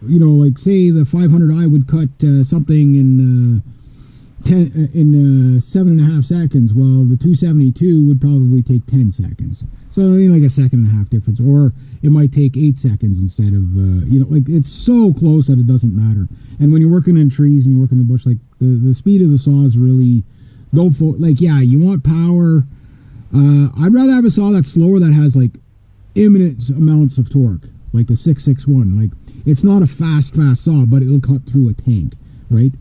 like say the 500i would cut something in 7.5 seconds. Well, the 272 would probably take 10 seconds. So like a second and a half difference, or it might take 8 seconds instead of like it's so close that it doesn't matter. And when you're working in trees and you're working in the bush, like the speed of the saw is really go for like yeah, you want power. I'd rather have a saw that's slower that has like imminent amounts of torque, like the 661. Like it's not a fast saw, but it'll cut through a tank, right?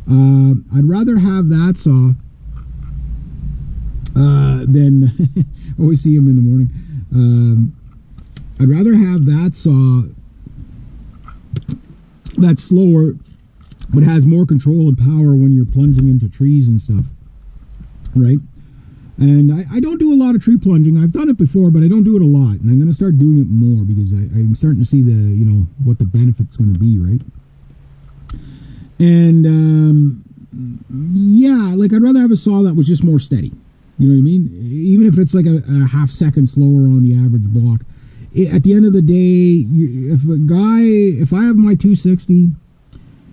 I'd rather have that saw than always see him in the morning. I'd rather have that saw that's slower but has more control and power when you're plunging into trees and stuff, right? And I don't do a lot of tree plunging. I've done it before, but I don't do it a lot, and I'm going to start doing it more because I'm starting to see the what the benefit's going to be, right? And yeah, like I'd rather have a saw that was just more steady. You know what I mean? Even if it's like a half second slower on the average block. At the end of the day, if I have my 260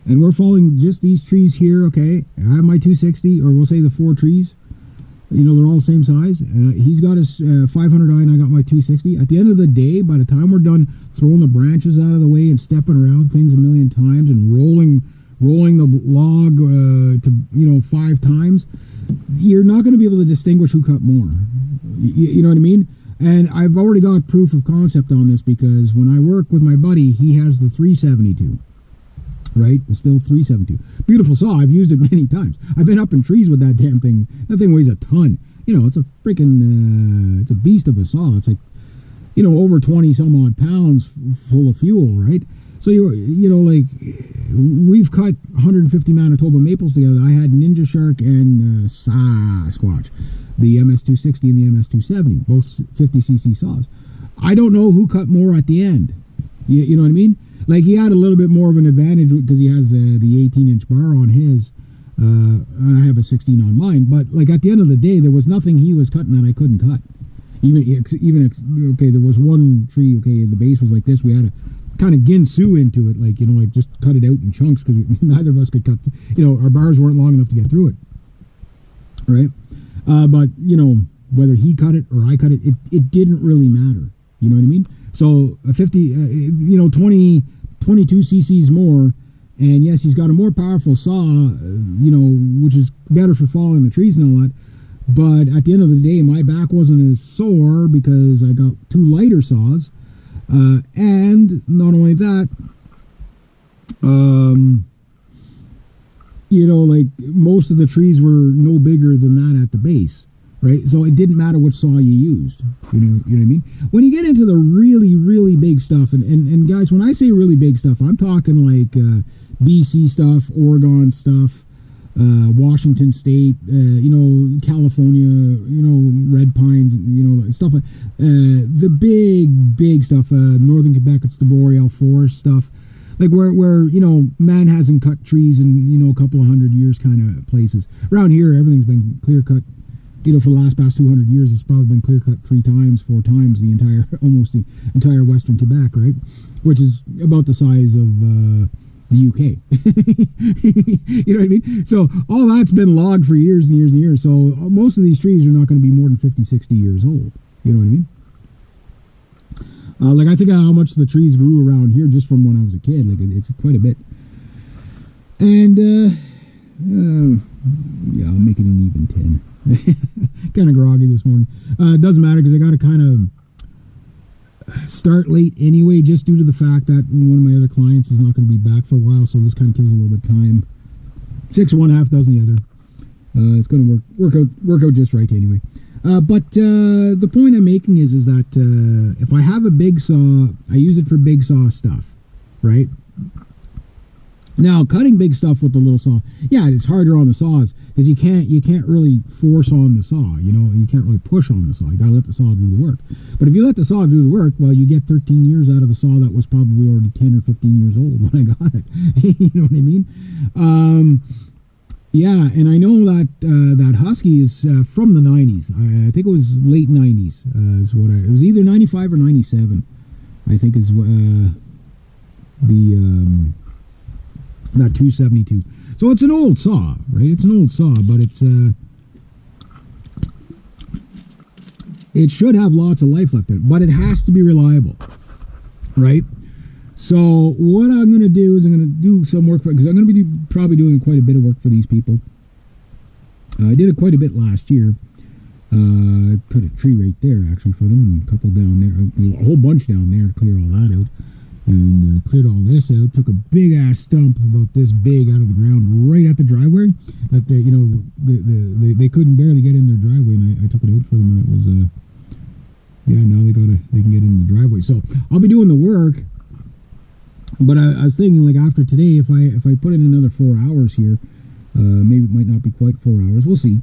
and we're following just these trees here, okay, I have my 260, or we'll say the 4 trees, they're all the same size. He's got his 500i and I got my 260. At the end of the day, by the time we're done throwing the branches out of the way and stepping around things a million times and rolling the log to 5 times, you're not going to be able to distinguish who cut more. You know what I mean? And I've already got proof of concept on this because when I work with my buddy, he has the 372. Right? It's still 372. Beautiful saw. I've used it many times. I've been up in trees with that damn thing. That thing weighs a ton. It's a freaking, it's a beast of a saw. It's like, over 20 some odd pounds full of fuel, right? So, like, we've cut 150 Manitoba maples together. I had Ninja Shark and Sasquatch, the MS260 and the MS270, both 50cc saws. I don't know who cut more at the end. You know what I mean? Like, he had a little bit more of an advantage because he has the 18-inch bar on his. I have a 16 on mine. But, like, at the end of the day, there was nothing he was cutting that I couldn't cut. Even okay, there was one tree, okay, the base was like this. We had to kind of ginsu into it, like, like just cut it out in chunks because neither of us could cut, our bars weren't long enough to get through it. Right? But, whether he cut it or I cut it, it didn't really matter. You know what I mean? So a 22 cc's more, and yes, he's got a more powerful saw, which is better for falling the trees and all that. But at the end of the day, my back wasn't as sore because I got 2 lighter saws. And not only that, like most of the trees were no bigger than that at the base, right? So it didn't matter which saw you used. You know what I mean? When you get into the really, really big stuff, and guys, when I say really big stuff, I'm talking like BC stuff, Oregon stuff, Washington State, California, red pines, stuff like the big stuff. Northern Quebec, it's the Boreal Forest stuff, like where man hasn't cut trees in a couple of 100 years kind of places. Around here, everything's been clear cut. For the past 200 years, it's probably been clear cut 3 times, 4 times almost the entire Western Quebec, right? Which is about the size of the UK. You know what I mean? So all that's been logged for years and years and years. So most of these trees are not going to be more than 50, 60 years old. You know what I mean? Like I think how much the trees grew around here just from when I was a kid. Like it's quite a bit. And yeah, I'll make it an even 10. Kind of groggy this morning. It doesn't matter because I got to kind of start late anyway, just due to the fact that one of my other clients is not going to be back for a while, so this kind of gives a little bit of time. 6 of one, half dozen the other. It's going to work out just right anyway. But the point I'm making is that if I have a big saw, I use it for big saw stuff, right? Now, cutting big stuff with the little saw, yeah, it's harder on the saws because you can't really force on the saw, you can't really push on the saw. You got to let the saw do the work. But if you let the saw do the work, well, you get 13 years out of a saw that was probably already 10 or 15 years old when I got it. You know what I mean? Yeah, and I know that that Husky is from the 90s. I think it was late 90s. It was either 95 or 97. I think is the that 272. So it's an old saw, right? It's an old saw, but it should have lots of life left in it, but it has to be reliable, right? So what I'm going to do is I'm going to do some work because I'm going to be probably doing quite a bit of work for these people. I did it quite a bit last year. Put a tree right there actually for them, and a couple down there, a whole bunch down there to clear all that out, and cleared all this out. Took a big ass stump about this big out of the ground right at the driveway. That they couldn't barely get in their driveway, and I took it out for them, and it was now they can get in the driveway. So I'll be doing the work. But I was thinking, like, after today, if I put in another 4 hours here, maybe it might not be quite 4 hours. We'll see.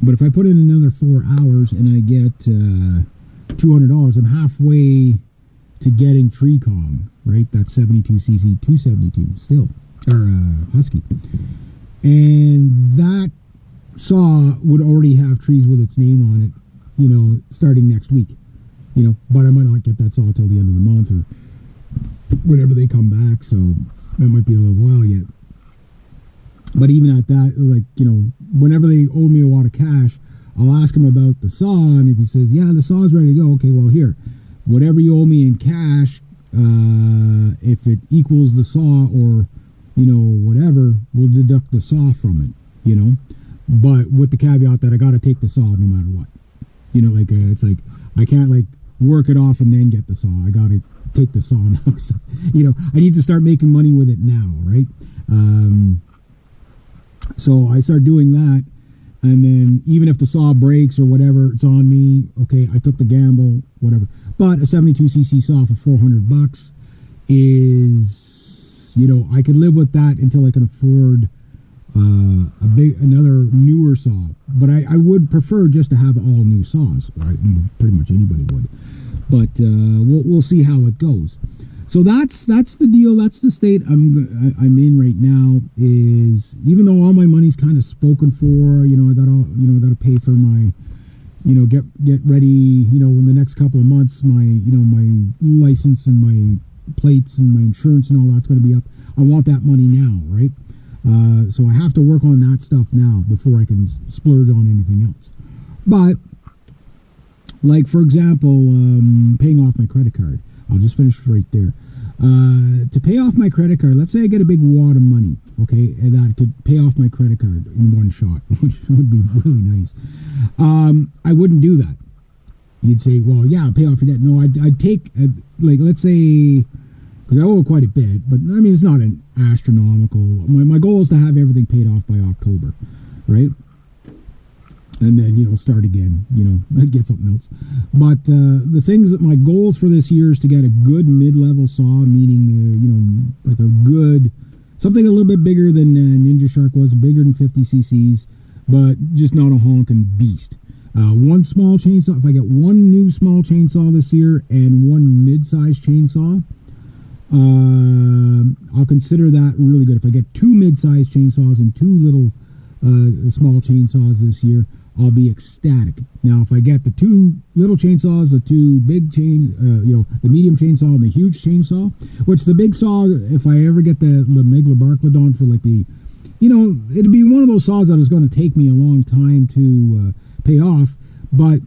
But if I put in another 4 hours and I get $200, I'm halfway to getting Tree Kong, right? That's 72cc 272 still, or Husky. And that saw would already have trees with its name on it, starting next week. But I might not get that saw till the end of the month or whenever they come back, so that might be a little while yet. But even at that, whenever they owe me a lot of cash, I'll ask him about the saw, and if he says, yeah, the saw's ready to go, okay, well, here, whatever you owe me in cash, if it equals the saw or, whatever, we'll deduct the saw from it, but with the caveat that I got to take the saw no matter what. It's like, I can't, work it off and then get the saw. I got to take the saw now. So, I need to start making money with it now, right? So I start doing that, and then even if the saw breaks or whatever, it's on me. Okay, I took the gamble, whatever. But a 72cc saw for $400 is, I could live with that until I can afford another newer saw. But I would prefer just to have all new saws, right? Pretty much anybody would. But we'll see how it goes. So that's the deal. That's the state I'm in right now. Is even though all my money's kind of spoken for, I got to pay for my, get ready, in the next couple of months, my, my license and my plates and my insurance and all that's going to be up. I want that money now, right? So I have to work on that stuff now before I can splurge on anything else. But, like, for example, paying off my credit card. I'll just finish right there. To pay off my credit card, let's say I get a big wad of money, okay, and that could pay off my credit card in one shot, which would be really nice. I wouldn't do that. You'd say, well, yeah, pay off your debt. No, I'd take, let's say, because I owe quite a bit, but I mean, it's not an astronomical. My goal is to have everything paid off by October, right? And then, start again, get something else. But the things that my goals for this year is to get a good mid-level saw, meaning, like a good, something a little bit bigger than Ninja Shark was, bigger than 50 cc's, but just not a honking beast. One small chainsaw, if I get one new small chainsaw this year and one mid-sized chainsaw, I'll consider that really good. If I get two mid-sized chainsaws and two little small chainsaws this year, I'll be ecstatic. Now, if I get the two little chainsaws, the two big the medium chainsaw and the huge chainsaw, which the big saw, if I ever get the Megalobarbiclodon for it'd be one of those saws that is going to take me a long time to pay off, but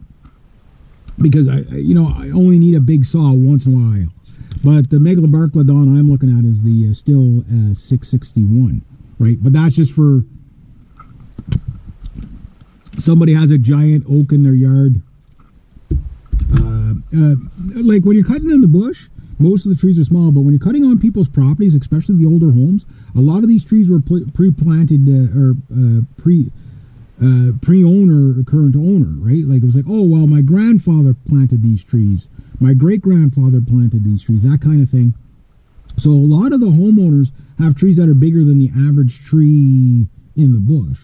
because I only need a big saw once in a while. But the Megalobarbiclodon I'm looking at is the still 661, right? But that's just for somebody has a giant oak in their yard. Like when you're cutting in the bush, most of the trees are small, but when you're cutting on people's properties, especially the older homes, a lot of these trees were pre-planted pre-owner, current owner, right? Like it was like, oh, well, my grandfather planted these trees. My great-grandfather planted these trees, that kind of thing. So a lot of the homeowners have trees that are bigger than the average tree in the bush.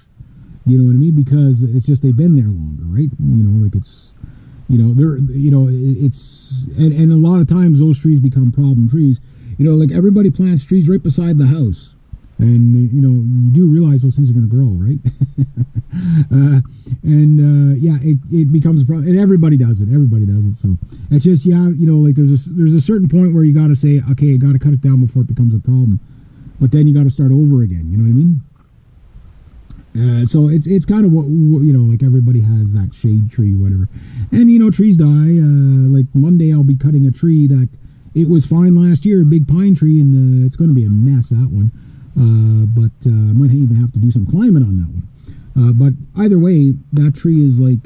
You know what I mean? Because it's just they've been there longer, right? It's, it's, and a lot of times those trees become problem trees. Like everybody plants trees right beside the house. And, you do realize those things are going to grow, right? Yeah, it becomes a problem, and everybody does it. So it's just, yeah, like there's a certain point where you got to say, okay, I got to cut it down before it becomes a problem, but then you got to start over again. You know what I mean? So it's kind of what like everybody has that shade tree, whatever, and trees die. Like Monday, I'll be cutting a tree that it was fine last year, a big pine tree, and it's going to be a mess, that one. But I might even have to do some climbing on that one. But either way, that tree is like